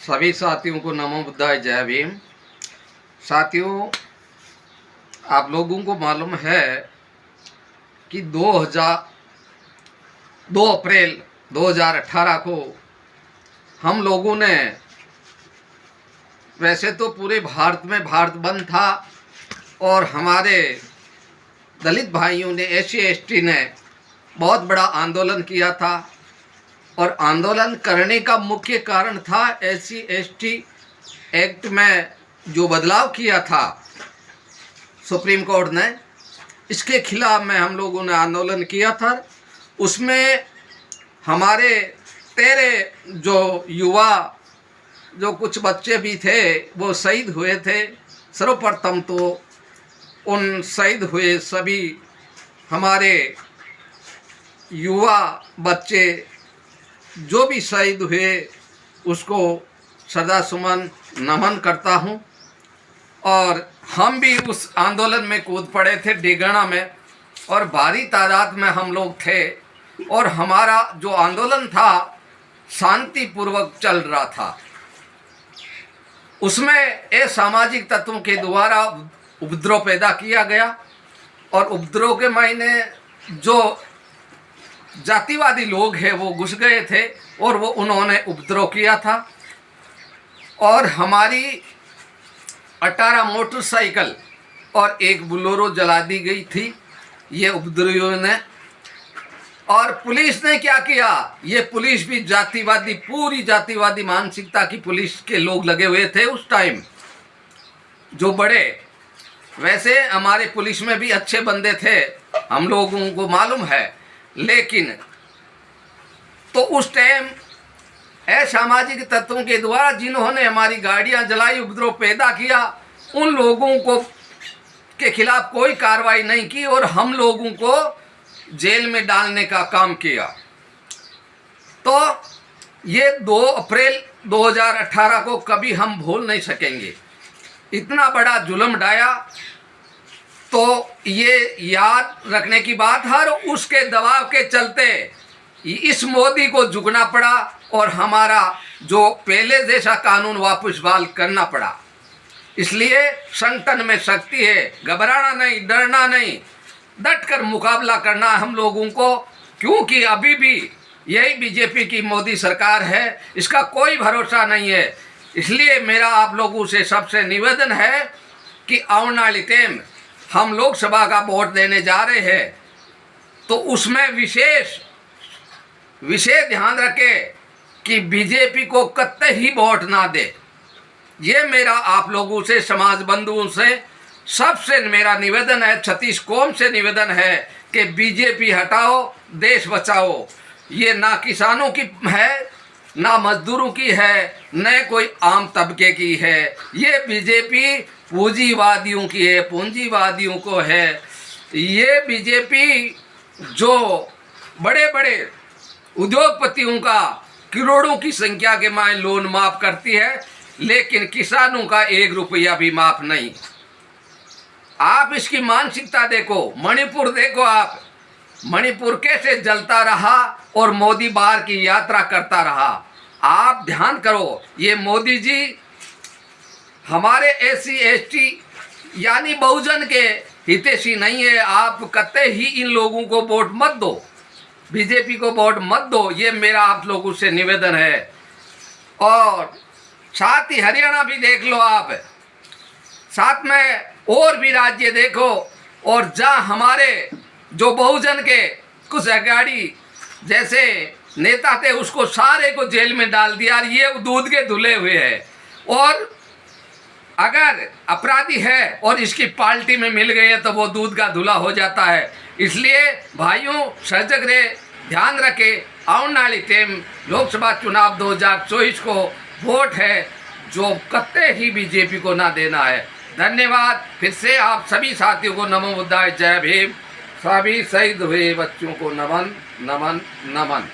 सभी साथियों को नमो बुद्धाय, जय भीम। साथियों, आप लोगों को मालूम है कि 2 अप्रैल 2018 को हम लोगों ने, वैसे तो पूरे भारत में भारत बंद था और हमारे दलित भाइयों ने, SC/ST ने बहुत बड़ा आंदोलन किया था। और आंदोलन करने का मुख्य कारण था SC/ST एक्ट में जो बदलाव किया था सुप्रीम कोर्ट ने, इसके खिलाफ में हम लोगों ने आंदोलन किया था। उसमें हमारे 13 जो युवा, जो कुछ बच्चे भी थे, वो शहीद हुए थे। सर्वप्रथम तो उन शहीद हुए सभी हमारे युवा बच्चे जो भी शहीद हुए उसको श्रद्धा सुमन नमन करता हूँ। और हम भी उस आंदोलन में कूद पड़े थे डेगना में, और भारी तादाद में हम लोग थे। और हमारा जो आंदोलन था शांतिपूर्वक चल रहा था। उसमें असामाजिक तत्वों के द्वारा उपद्रव पैदा किया गया, और उपद्रव के मायने जो जातिवादी लोग हैं वो घुस गए थे और वो उन्होंने उपद्रव किया था। और हमारी 18 मोटरसाइकिल और एक बोलेरो जला दी गई थी ये उपद्रवियों ने। और पुलिस ने क्या किया, ये पुलिस भी जातिवादी, पूरी जातिवादी मानसिकता की पुलिस के लोग लगे हुए थे उस टाइम, जो बड़े। वैसे हमारे पुलिस में भी अच्छे बंदे थे, हम लोगों को मालूम है, लेकिन तो उस टाइम असामाजिक तत्वों के द्वारा जिन्होंने हमारी गाड़ियां जलाई, उपद्रव पैदा किया, उन लोगों को के खिलाफ कोई कार्रवाई नहीं की और हम लोगों को जेल में डालने का काम किया। तो ये 2 अप्रैल 2018 को कभी हम भूल नहीं सकेंगे। इतना बड़ा जुल्म ढाया, तो ये याद रखने की बात है। और उसके दबाव के चलते इस मोदी को झुकना पड़ा और हमारा जो पहले जैसा कानून वापस बहाल करना पड़ा। इसलिए संगठन में शक्ति है, घबराना नहीं, डरना नहीं, डटकर मुकाबला करना हम लोगों को, क्योंकि अभी भी यही बीजेपी की मोदी सरकार है, इसका कोई भरोसा नहीं है। इसलिए मेरा आप लोगों से सबसे निवेदन है कि आने वाले टाइम हम लोकसभा का वोट देने जा रहे हैं, तो उसमें विशेष ध्यान रखें कि बीजेपी को कतई ही वोट ना दे। ये मेरा आप लोगों से, समाज बंधुओं से सबसे मेरा निवेदन है, 36 कौम से निवेदन है कि बीजेपी हटाओ, देश बचाओ। ये ना किसानों की है, ना मजदूरों की है, न कोई आम तबके की है। ये बीजेपी पूंजीवादियों की है, पूंजीवादियों को है। ये बीजेपी जो बड़े बड़े उद्योगपतियों का करोड़ों की संख्या के माए लोन माफ करती है, लेकिन किसानों का 1 रुपया भी माफ नहीं। आप इसकी मानसिकता देखो, मणिपुर देखो, आप मणिपुर कैसे जलता रहा और मोदी बाहर की यात्रा करता रहा। आप ध्यान करो, ये मोदी जी हमारे SC/ST यानी बहुजन के हितैषी नहीं है। आप कतई ही इन लोगों को वोट मत दो, बीजेपी को वोट मत दो, ये मेरा आप लोगों से निवेदन है। और साथ ही हरियाणा भी देख लो आप, साथ में और भी राज्य देखो, और जहाँ हमारे जो बहुजन के कुछ अगाड़ी जैसे नेता थे उसको सारे को जेल में डाल दिया। ये दूध के धुले हुए हैं, और अगर अपराधी है और इसकी पार्टी में मिल गए तो वो दूध का धुला हो जाता है। इसलिए भाइयों, सजग रहे, ध्यान रखे, आने वाली टाइम लोकसभा चुनाव 2024 को वोट है जो कतई ही बीजेपी को ना देना है। धन्यवाद। फिर से आप सभी साथियों को नमो बुद्धाय, जय भीम। सभी शहीद हुए बच्चों को नमन नमन नमन।